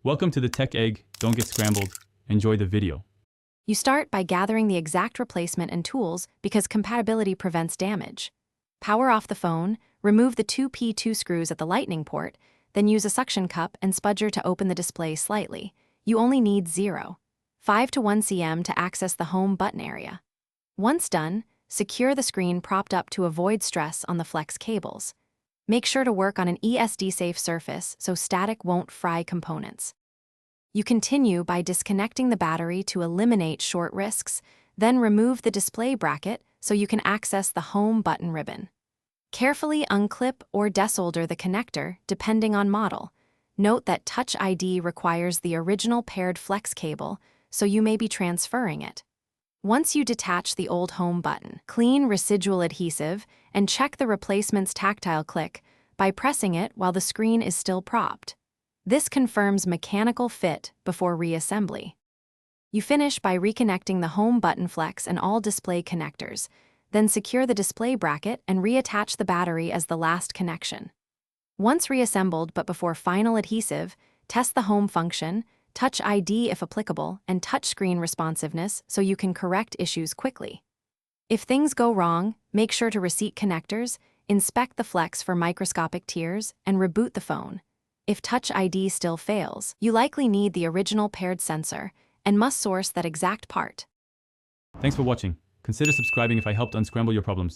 Welcome to the Tech Egg. Don't get scrambled. Enjoy the video. You start by gathering the exact replacement and tools because compatibility prevents damage. Power off the phone, remove the two P2 screws at the lightning port, then use a suction cup and spudger to open the display slightly. You only need 0.5 to 1 cm to access the home button area. Once done, secure the screen propped up to avoid stress on the flex cables. Make sure to work on an ESD-safe surface so static won't fry components. You continue by disconnecting the battery to eliminate short risks, then remove the display bracket so you can access the home button ribbon. Carefully unclip or desolder the connector depending on model. Note that Touch ID requires the original paired flex cable, so you may be transferring it. Once you detach the old home button, clean residual adhesive and check the replacement's tactile click by pressing it while the screen is still propped. This confirms mechanical fit before reassembly. You finish by reconnecting the home button flex and all display connectors, then secure the display bracket and reattach the battery as the last connection. Once reassembled but before final adhesive, test the home function, Touch ID if applicable, and touchscreen responsiveness so you can correct issues quickly. If things go wrong, make sure to reseat connectors, inspect the flex for microscopic tears, and reboot the phone. If Touch ID still fails, you likely need the original paired sensor and must source that exact part. Thanks for watching. Consider subscribing if I helped unscramble your problems.